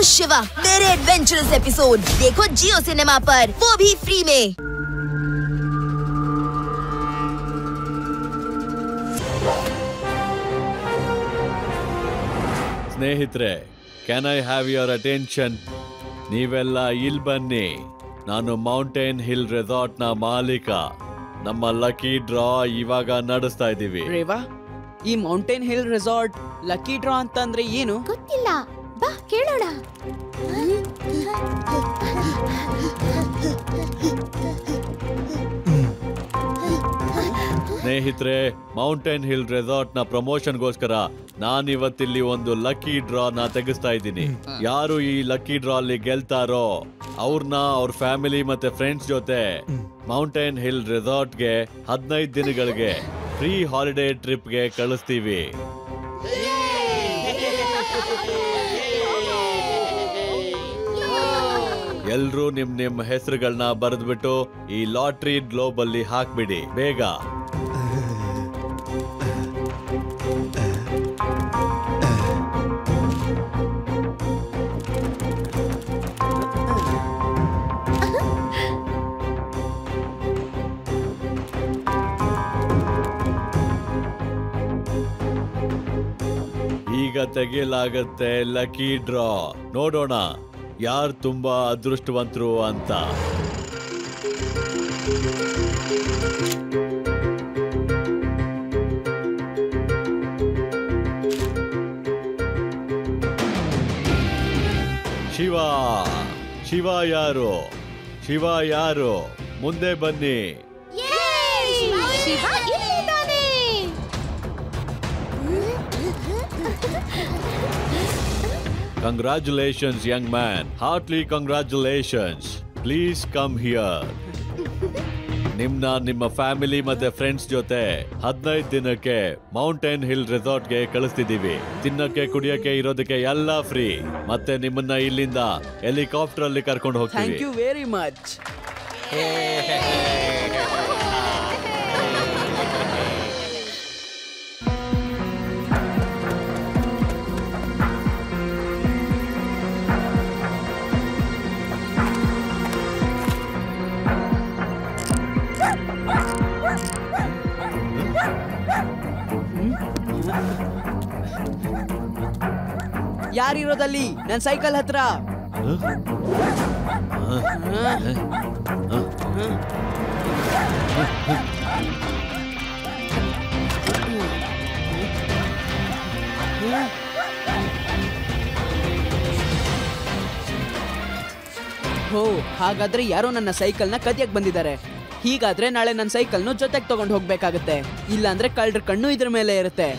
हूँ शिवा। मेरे adventurous episode देखो जियो सिनेमा पर, वो भी फ्री में। ಸ್ನೇಹಿತರೆ, can I have your attention? ನೀವೆಲ್ಲ ಇಲ್ಲಿ ಬನ್ನಿ. ನಾನು ಮೌಂಟೇನ್ ಹಿಲ್ ರೆಸಾರ್ಟ್ ನ ಮಾಲೀಕ. ನಮ್ಮ ಲಕ್ಕಿ ಡ್ರಾ ಇವಾಗ ನಡೆಸ್ತಾ ಇದೀವಿ. ರೇವಾ, ಈ mountain hill resort lucky draw ಅಂತಂದ್ರೆ ಏನು? ಗೊತ್ತಿಲ್ಲ, ಬಾ ಕೇಳೋಣ. ಸ್ನೇಹಿತರೆ, ಮೌಂಟೇನ್ ಹಿಲ್ ರೆಸಾರ್ಟ್ ನ ಪ್ರಮೋಷನ್ಗೋಸ್ಕರ ನಾನಿವತ್ತಿಲ್ಲಿ ಒಂದು ಲಕ್ಕಿ ಡ್ರಾ ನ ತೆಗಿಸ್ತಾ ಇದ್ದೀನಿ. ಯಾರು ಈ ಲಕ್ಕಿ ಡ್ರಾ ಅಲ್ಲಿ ಗೆಲ್ತಾರೋ ಅವ್ರನ್ನ ಅವ್ರ ಫ್ಯಾಮಿಲಿ ಮತ್ತೆ ಫ್ರೆಂಡ್ಸ್ ಜೊತೆ ಮೌಂಟೇನ್ ಹಿಲ್ ರೆಸಾರ್ಟ್ ಗೆ 15 ದಿನಗಳಿಗೆ ಫ್ರೀ ಹಾಲಿಡೇ ಟ್ರಿಪ್ ಗೆ ಕಳಿಸ್ತೀವಿ. ಎಲ್ರೂ ನಿಮ್ ಹೆಸರುಗಳನ್ನ ಬರೆದ್ಬಿಟ್ಟು ಈ ಲಾಟ್ರಿ ಗ್ಲೋಬ್ ಅಲ್ಲಿ ಹಾಕ್ಬಿಡಿ ಬೇಗ. ಈಗ ತೆಗೆಯಲಾಗತ್ತೆ ಲಕ್ಕಿ ಡ್ರಾ. ನೋಡೋಣ ಯಾರು ತುಂಬಾ ಅದೃಷ್ಟವಂತರು ಅಂತ. ಶಿವ ಶಿವ ಯಾರು? ಶಿವ ಯಾರು? ಮುಂದೆ ಬನ್ನಿ. ಶಿವ ಇಲ್ಲಿದ್ದಾನೆ. Congratulations, young man. Heartily congratulations. Please come here. ನಿಮ್ಮ ಫ್ಯಾಮಿಲಿ ಮತ್ತೆ ಫ್ರೆಂಡ್ಸ್ ಜೊತೆ 15 ದಿನಕ್ಕೆ ಮೌಂಟೇನ್ ಹಿಲ್ ರೆಸಾರ್ಟ್ ಗೆ ಕಳಿಸ್ತಿದೀವಿ. ತಿನ್ನಕ್ಕೆ ಕುಡಿಯಕ್ಕೆ ಇರೋದಕ್ಕೆ ಎಲ್ಲ ಫ್ರೀ. ಮತ್ತೆ ನಿಮ್ಮನ್ನ ಇಲ್ಲಿಂದ ಹೆಲಿಕಾಪ್ಟರ್ ಅಲ್ಲಿ ಕರ್ಕೊಂಡು ಹೋಗ್ತೀವಿ. Thank you very much. ಯಾರಿರೋದಲ್ಲಿ ನನ್ನ ಸೈಕಲ್ ಹತ್ರ? ಹೋ, ಹಾಗಾದ್ರೆ ಯಾರೋ ನನ್ನ ಸೈಕಲ್ನ ಕದಿಯಕ್ ಬಂದಿದ್ದಾರೆ. ಹೀಗಾದ್ರೆ ನಾಳೆ ನನ್ನ ಸೈಕಲ್ನು ಜೊತೆಗೆ ತಗೊಂಡು ಹೋಗ್ಬೇಕಾಗತ್ತೆ. ಇಲ್ಲಾಂದ್ರೆ ಕಳ್ಳರ ಕಣ್ಣು ಇದ್ರ ಮೇಲೆ ಇರುತ್ತೆ.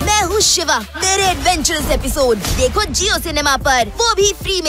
मैं हूँ शिवा। मेरे एडवेंचरस एपिसोड देखो जियो सिनेमा पर, वो भी फ्री में।